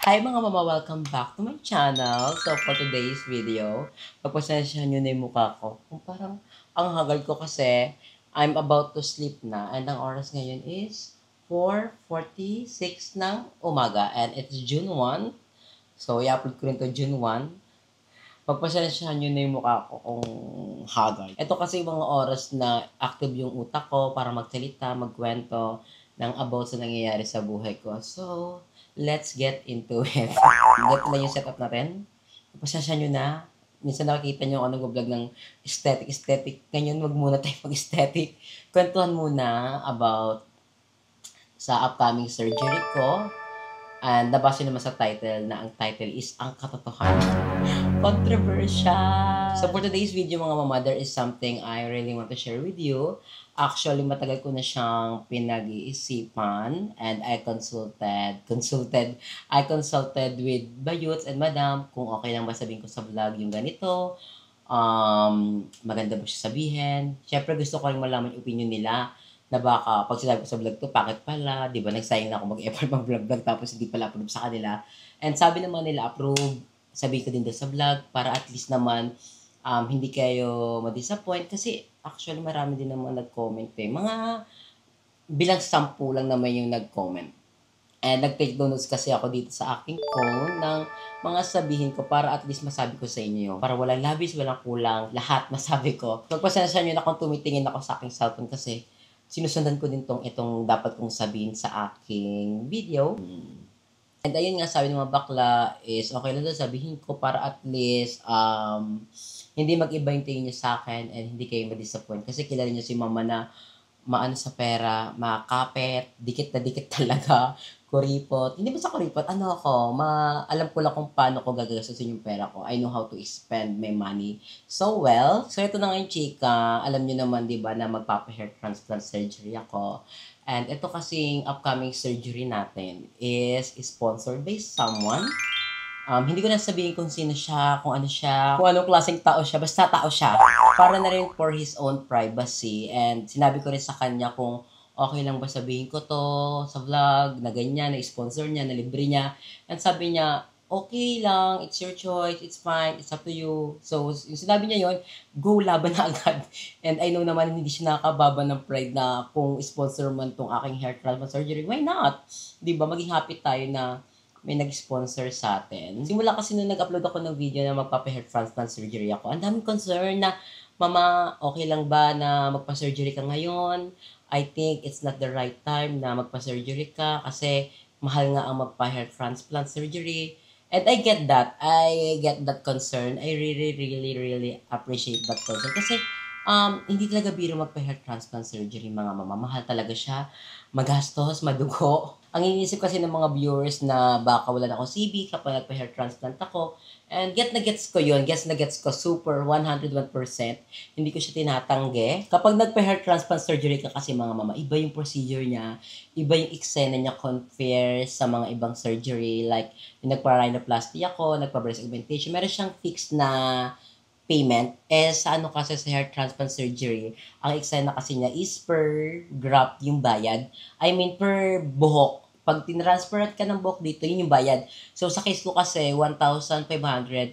Hi mga mama, welcome back to my channel. So for today's video, pagpasensyahan nyo na yung mukha ko. Kung parang ang hagal ko kasi I'm about to sleep na and ang oras ngayon is 4:46 ng umaga and it's June 1. So i-upload ko rin to June 1. Pagpasensyahan nyo na yung mukha ko kung hagal. Ito kasi yung mga oras na active yung utak ko para magsalita, magkwento ng about sa nangyayari sa buhay ko. So, let's get into it. Ganito lang yung setup natin. Pagpasensyahan nyo na. Minsan nakikita nyo ako nag-vlog ng aesthetic. Ngayon, wag muna tayo mag-aesthetic. Kwentuhan muna about sa upcoming surgery ko. And nabasa naman sa title na ang title is Ang Katotohanan. Controversial! So for today's video mga mama, there is something I really want to share with you. Actually, matagal ko na siyang pinag-iisipan and I consulted with Bayuts and Madam kung okay lang ba sabihin ko sa vlog yung ganito. Maganda ba siya sabihin? Siyempre gusto ko rin malaman yung opinion nila na baka pag sinabi ko sa vlog to, bakit pala, di ba, nagsayang na ako mag-effort mag-vlog tapos hindi pala approve sa kanila. And sabi naman nila, approve, sabi ko din doon sa vlog, para at least naman, hindi kayo ma-disappoint, kasi actually marami din naman nag-comment eh. Mga bilang 10 lang naman yung nag-comment. And nag-take notes kasi ako dito sa aking phone ng mga sabihin ko para at least masabi ko sa inyo. Para walang labis, walang kulang, lahat masabi ko. Magpasensya nyo na kung tumitingin ako sa aking cellphone kasi sinusundan ko din itong dapat kong sabihin sa aking video. And ayun nga, sabi ng mga bakla is okay lang daw sabihin ko para at least hindi mag-iba yung tingin niyo sa akin and hindi kayo ma-disappoint. Kasi kilala niyo si mama na maano sa pera, makapit, dikit na dikit talaga, kuripot. Hindi ba sa kuripot? Ano ako, alam ko lang kung paano ko gagastusin yung pera ko. I know how to spend my money so well. So ito na nga yung chika. Alam niyo naman, di ba, na magpapa-hair transplant surgery ako. And ito kasing upcoming surgery natin is sponsored by someone. Hindi ko na sabihin kung sino siya, kung ano siya, kung anong klaseng tao siya, basta tao siya. Para na rin for his own privacy. And sinabi ko rin sa kanya kung okay lang ba sabihin ko to sa vlog, na ganyan, na sponsor niya, na libre niya. And sabi niya, okay lang, it's your choice, it's fine, it's up to you. So, yung sinabi niya yon, go, laban na agad. And I know naman hindi siya nakakababa ng pride na kung sponsor man tong aking hair transplant surgery, why not? Diba, maging happy tayo na may nag-sponsor sa atin. Simula kasi nung nag-upload ako ng video na magpapa-hair transplant surgery ako, ang daming concern na, mama, okay lang ba na magpa-surgery ka ngayon? I think it's not the right time na magpa-surgery ka kasi mahal nga ang magpa-hair transplant surgery. And I get that. I get that concern. I really appreciate that concern. Kasi hindi talaga biro magpa-hair transplant surgery, mga mama. Mahal talaga siya. Magastos, madugo. Ang iniisip kasi ng mga viewers na baka wala na akong CB kapag nagpa-hair transplant ako. And get na gets ko yun. Gets na gets ko super 101%. Hindi ko siya tinatanggi. Kapag nagpa-hair transplant surgery ka kasi, mga mama, iba yung procedure niya. Iba yung eksena niya compare sa mga ibang surgery. Like, yung nagpa-rhinoplasty ako, nagpa-breast augmentation. Meron siyang fixed na payment. Sa ano kasi sa hair transplant surgery, ang eksena kasi niya is per graft yung bayad. I mean, per buhok. Pag tinransferat ka ng buhok dito, yun yung bayad. So, sa case ko kasi, 1,500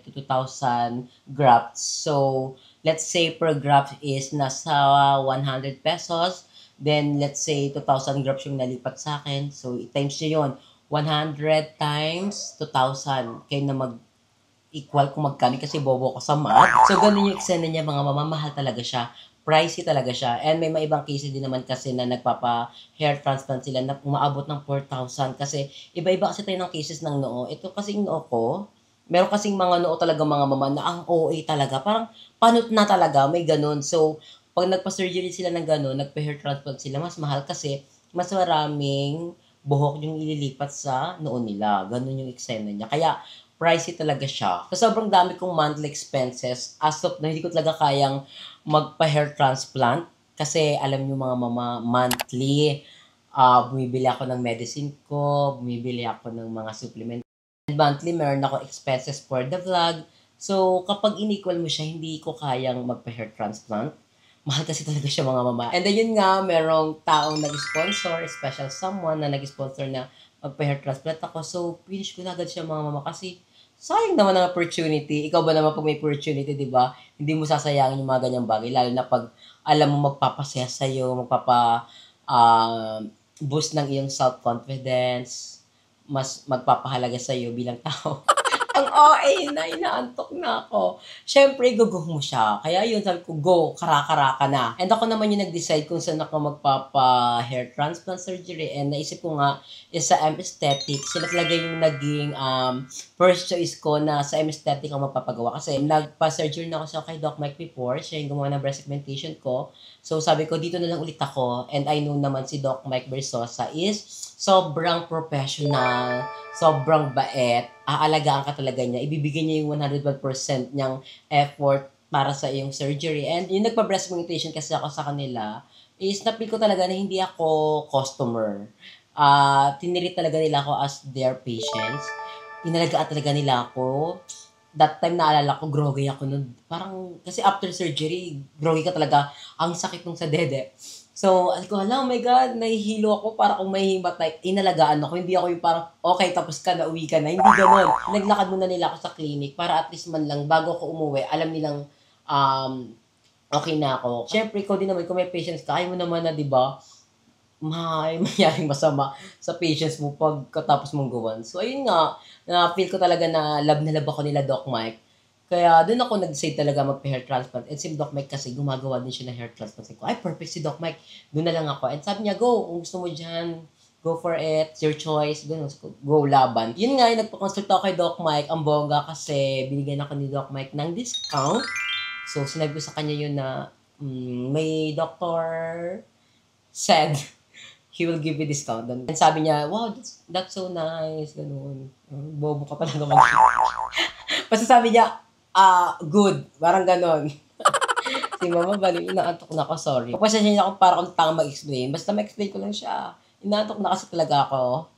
to 2,000 grafts. So, let's say per graft is nasa 100 pesos. Then, let's say 2,000 grafts yung nalipat sa akin. So, times nyo yun. 100 times 2,000. Kayo na equal kung magkano kasi bobo ko sa math. So, ganun yung eksena niya, mga mamamahal talaga siya. Pricey talaga siya. And may ibang cases din naman kasi na nagpapa-hair transplant sila na umaabot ng 4,000 kasi iba-iba kasi tayo ng cases ng noo. Ito kasing noo ko, meron kasing mga noo talaga, mga mama, na ang OA talaga. Parang panot na talaga, may ganun. So, pag nagpa-surgery sila ng ganun, nagpa-hair transplant sila, mas mahal kasi mas maraming buhok yung ililipat sa noo nila. Ganun yung eksena niya. Kaya, pricey talaga siya. So, sobrang dami kong monthly expenses. As of na, hindi ko talaga kayang magpa-hair transplant. Kasi, alam niyo mga mama, monthly, bumibili ako ng medicine ko, bumibili ako ng mga supplement. And monthly, meron ako expenses for the vlog. So, kapag in-equal mo siya, hindi ko kayang magpa-hair transplant. Mahal kasi talaga siya, mga mama. And then yun nga, merong taong nag-sponsor, special someone na nag-sponsor na magpa-hair transplant ako. So, finish ko na agad siya mga mama kasi sayang naman ang opportunity. Ikaw ba naman pag may opportunity, di ba? Hindi mo sasayangin yung mga ganyang bagay. Lalo na pag alam mo magpapasaya sa'yo, boost ng iyong self-confidence, mas magpapahalaga sa'yo bilang tao. Ang OA na, inaantok na ako. Siyempre, go mo siya. Kaya yun, sabi ko, go, kara-kara ka na. And ako naman yung nag-decide kung saan ako magpapa-hair transplant surgery. And naisip ko nga, is sa M-Aesthetic. Sila talaga yung naging first choice ko na sa M-Aesthetic ako magpapagawa. Kasi nagpa-surgery na ako sa kay Doc Mike before. Siya yung gumawa ng breast augmentation ko. So sabi ko, dito na lang ulit ako. And I know naman si Doc Mike Versosa is sobrang professional, sobrang bait, aalagaan ka talaga niya, ibibigay niya yung 101% niyang effort para sa iyong surgery. And yung nagpa-breast augmentation kasi ako sa kanila, is na-feel ko talaga na hindi ako customer. Tinirit talaga nila ako as their patients. Inalagaan talaga nila ako. That time naalala ko, groggy ako nun. Parang, kasi after surgery, groggy ka talaga. Ang sakit nung sa dede. So, ko, oh my God, nahihilo ako para kung may himatay. Inalagaan ako. Hindi ako yung parang, okay, tapos ka na, uwi ka na. Hindi ganun. Naglakad muna nila ako sa clinic para at least man lang, bago ako umuwi, alam nilang, okay na ako. Siyempre, ikaw din naman, kung may patients ka, ayaw mo naman na, di ba, mayroong masama sa patients mo pagkatapos mong gawan. So, ayun nga, na-feel ko talaga na love ako nila Doc Mike. Kaya doon ako nag-decide talaga magpa-hair transplant. And si Doc Mike kasi gumagawa din siya ng hair transplant. Sabi ko, ay perfect si Doc Mike. Doon na lang ako. And sabi niya, go, kung gusto mo dyan, go for it. It's your choice. Go laban. Yun nga, nagpa-consult ako kay Doc Mike. Ang bongga kasi binigyan ako ni Doc Mike ng discount. So, sinabi ko sa kanya yun na may doctor said he will give you discount. And sabi niya, wow, that's so nice. Ganun. Bobo ka talaga mag Basta sabi niya, good. Parang ganon. Si mama, bali, inaantok na ako, sorry. Pasensya niya ako para kung tanga mag-explain. Basta ma-explain ko lang siya. Inaantok na kasi talaga ako.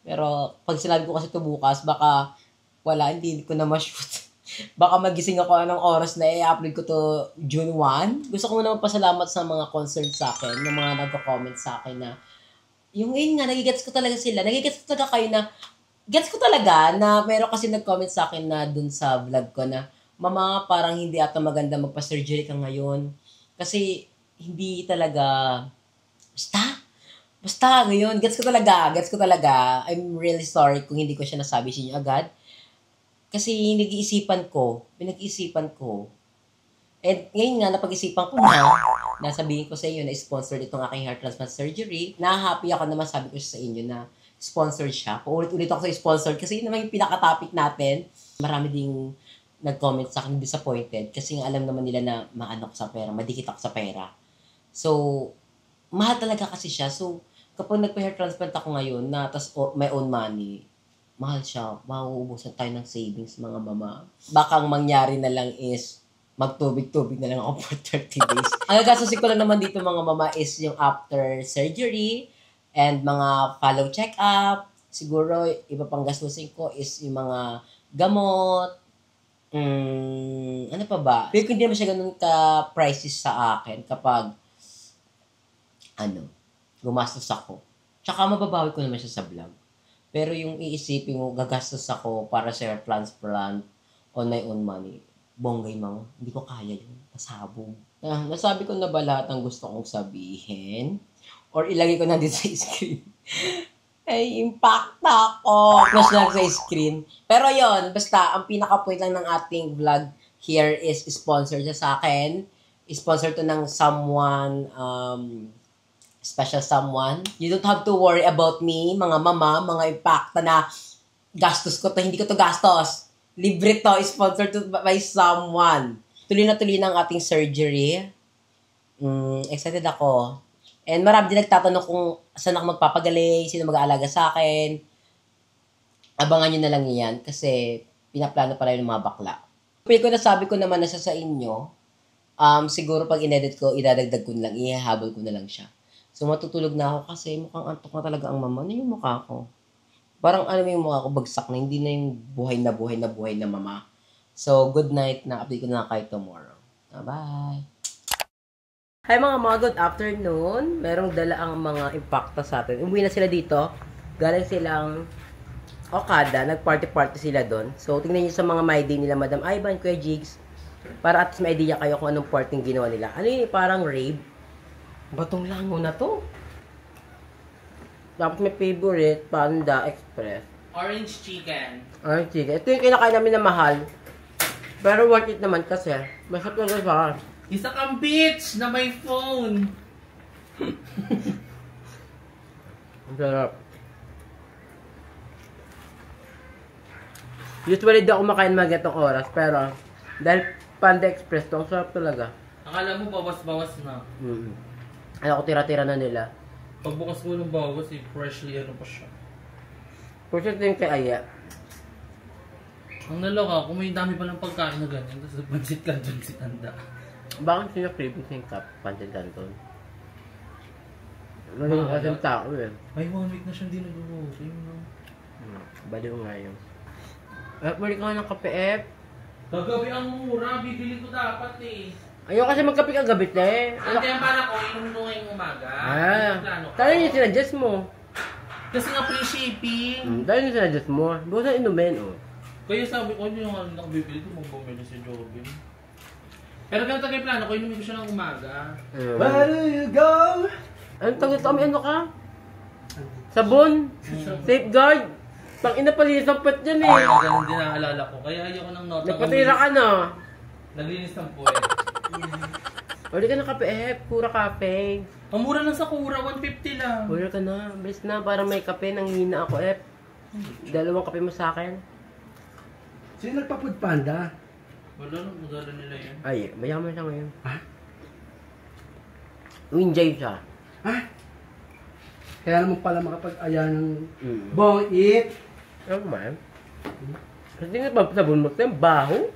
Pero, pag sinabi ko kasi ito bukas, baka wala, hindi ko na ma-shoot. Baka magising ako anong oras na i-upload ko to June 1. Gusto ko muna magpasalamat sa mga concerned sa akin, ng mga nagko-comment sa akin na, yung ngayon nga, nagigets ko talaga sila. Nagigets ko talaga kayo na, gets ko talaga na meron kasi nag-comment sa akin na dun sa vlog ko na, Mama, parang hindi ata maganda magpa-surgery ka ngayon. Kasi hindi talaga, basta ngayon, gets ko talaga. I'm really sorry kung hindi ko siya nasabi sa inyo agad. Kasi pinag-iisipan ko. And ngayon nga, napag-isipan ko na sabihin ko sa inyo na sponsored itong aking hair transplant surgery. Na-happy ako naman, sabi ko sa inyo na sponsored siya. Paulit-ulit ako sa sponsored kasi yun naman yung pinaka-topic natin. Marami ding nag-comment sa akin, disappointed. Kasi nga alam naman nila na maano ko sa pera, madikit ako sa pera. So, mahal talaga kasi siya. So, kapag nagpa-hair transplant ako ngayon, na tas my own money, mahal siya. Mauubusan tayo ng savings, mga mama. Baka ang mangyari na lang is, magtubig-tubig na lang ako for 30 days. Ang gagastusin ko lang naman dito, mga mama, is yung after surgery and mga follow check-up. Siguro, iba pang gastusin ko is yung mga gamot. Ano pa ba? Pero hindi naman siya ganun ka-prices sa akin kapag gumastos ako. Tsaka mababawi ko naman siya sa vlog. Pero yung iisipin mo, gagastos ako para sa hair transplant on my own money. Bonggay mga, hindi ko kaya yun. Nasabog. Nasabi ko na ba lahat ng gusto kong sabihin? Or ilagay ko na dito sa screen? Ay, impact ako. Plus lang sa screen. Pero yon, basta, ang pinaka-point lang ng ating vlog here is sponsor siya sa akin. Sponsor to ng someone, special someone. You don't have to worry about me, mga mama, mga impacta na gastos ko to. Hindi ko to gastos. Libre to, sponsored to by someone. Tuloy na tuloy ng ating surgery. Excited ako. And marami din nagtatanong kung saan ako magpapagaling, sino mag-aalaga sa akin. Abangan nyo na lang yan kasi pinaplano pa rin ng mga bakla. Pero kung nasabi ko naman na sa inyo, siguro pag inedit ko, idadagdag ko na lang, ihahabol ko na lang siya. So matutulog na ako kasi mukhang antok na talaga ang mama. Ano yung mukha ko? Parang yung mukha ko bagsak na, hindi na yung buhay na mama. So good night na, update ko na kayo tomorrow. Bye! Hi mga good afternoon. Merong dala ang mga impacta sa atin. Umuwi na sila dito. Galing silang Okada, nag-party-party sila doon. So, tingnan nyo sa mga my day nila, Madam Ivan, Kuya Jigs, para at least may idea kayo kung anong party ginawa nila. Ano yun, parang rave? Batong lango na to. Tapos may favorite, Panda Express. Orange chicken. Orange chicken. Ito yung kinakain namin na mahal. Pero worth it naman kasi. Masarap talaga siya. Isa kang bitch na may phone. Ang sarap. Usually di ako makain mga ganitong oras, pero dahil Panda Express to, ang sarap talaga. Akala mo bawas-bawas na. Ayaw ko tira-tira na nila. Pagbukas mo ng bawas, freshly ano pa siya. Puso ito yung kay Aya. Ang naloka, kung may dami palang pagkain na ganyan, tapos pansit ka dyan si Tanda. Bakit siya craving sa yung Pancit Canton? Ano kasi yung tao eh. Ay, 1 week na siyang di nag-working, no? Baliw nga yun. Balik ka nga ng kape, F. Gagabi ang mura, bibili ko dapat eh. Ayaw kasi magkape kagabi, te. Ante, ang pala ko, inom ko ngayong umaga. Plano ko. Tayo yung sinadjust mo. Kasi nga free shipping. Tayo yung sinadjust mo. Bukas na inumin, oh. Kaya sabi ko, yung ano nakabibili ko, magbumili si Jobin. Pero ganito kayo plano ko, inumin ko siya ng umaga. Where do you go? Anong tawag ito? Ano ka? Sabon? Safeguard? Pang-ina palinis ang pet dyan eh. Ganun din naalala ko. Kaya ayoko ng nota. Nagpatira ka na. Naglinis ng puwet. Uli ka ng kape, F. Pura kape. Ang mura lang sa Kura, 150 lang. Uli ka na. Bilis na. Para may kape. Nanghina ako, F. Dalawang kape mo sa akin. Sino nagpa-food panda? Wala nang magala nila yan. Ay, mayaman siya ngayon. Ha? Winjay siya. Ha? Kaya naman pala makapag-aya ng bong eat. Ano man? Kasi nga ba sabon mo ito yung baho?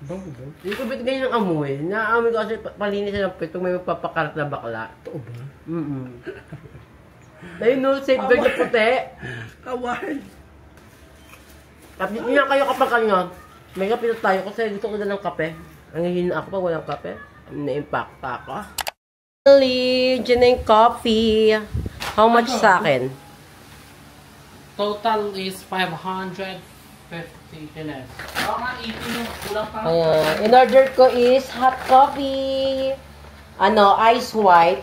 Baho ba? Hindi ko ba't ganyan ang amoy. Naaamoy ko kasi palinis siya ng pet kung may magpapakarat na bakla. Ito ba? Ayun no, safeguard na puti. Kawain. Tapos niya kayo kapag ano, may kape na tayo kasi gusto ko na ng kape. Ang hihina ako pag walang kape. Na-impact ako. Finally, dyan na yung coffee. How much sa akin? Total is 550 pesos. Baka nga 18 yung kulang pa. Ayan. In order ko is hot coffee. Ano, ice white.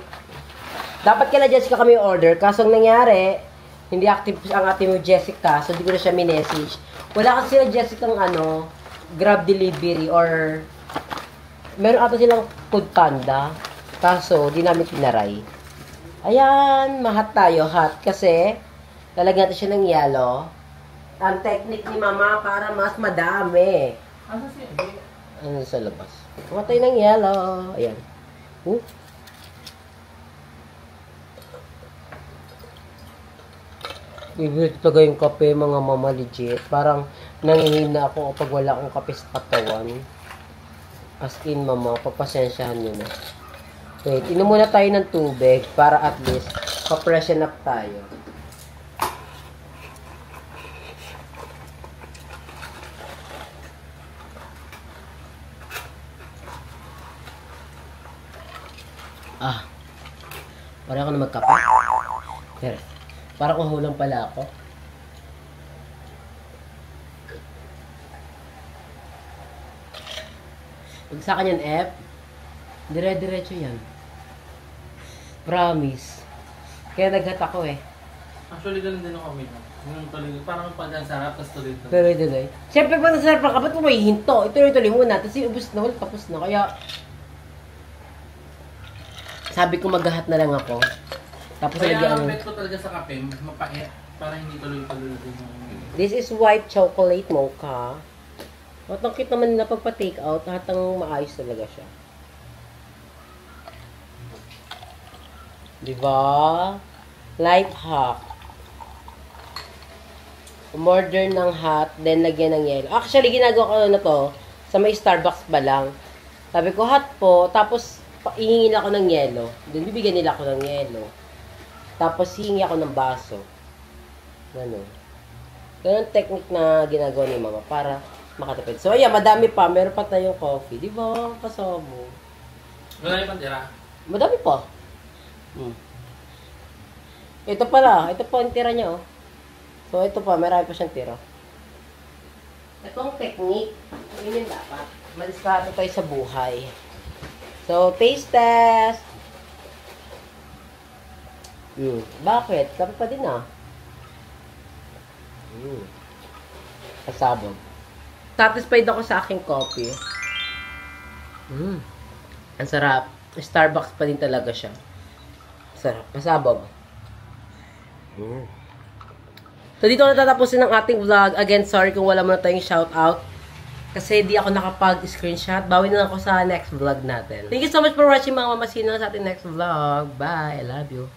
Dapat kala Jessica kami order. Kaso ang nangyari, hindi active ang ate mo Jessica. So, di ko na siya minessage. Wala kasi sila Jessica ng ano, Grab delivery or meron ata silang food panda. Kaso, di namin tinaray. Ayan, mahat tayo. Hot kasi lalagyan natin siya ng yelo. Ang technique ni Mama para mas madami. Ano siya? Ano sa labas? Kumatay ng yelo. Ayan. Bibili talaga yung kape, mga mama, legit. Parang nangihina ako kapag wala akong kape sa katawan. As in, mama, pagpasensyahan nyo na. Wait, inom muna tayo ng tubig para at least pa-freshen up tayo. Para ako na magkape. Pero, para kung hulang pala ako. Pag sa akin yan, F, dire-diretso yan. Promise. Kaya naghat ako eh. Actually, ganun din ako kami. Ganun talaga. Parang pag ang sarap, tapos tuloy-tuloy. Tuloy-tuloy. Siyempre, pag nasarap ka, ba't mo may hinto? Ituloy-tuloy muna. Tapos ubus na, tapos na. Kaya, sabi ko maghahat na lang ako. Tapos Kaya ang bet ko talaga sa kape, mapait. Para hindi tuloy-tuloy din yung... This is white chocolate mocha. At ang cute naman na pagpa-take out, hatang maayos talaga siya. Diba? Life hack. Umorder ng hot, then lagyan ng yelo. Actually, ginagawa ko na to sa may Starbucks ba lang. Sabi ko, hot po, tapos ihingi ako ng yelo. Then bibigyan nila ako ng yelo. Tapos hihingi ako ng baso. Ganun. Ganun technique na ginagawa ni Mama para makatipid. So, ayan, madami pa. Meron pa tayong coffee. Di ba? Kasama. Wala yung pantira? Madami pa. Ito pala, ito po ang tira niya, oh. So, ito pa, marami pa siyang tira. Itong technique, yun yung dapat. Maliskado tayo sa buhay. So, taste test. Bakit? Kape pa din, ah. Pasabog. Satisfied ako sa aking coffee. Ang sarap. Starbucks pa din talaga siya. Sarap. Pasabog. So, dito na tatapusin ang ating vlog. Again, sorry kung wala muna tayong shoutout. Kasi di ako nakapag-screenshot. Bawi na lang ako sa next vlog natin. Thank you so much for watching mga mamasina sa ating next vlog. Bye. I love you.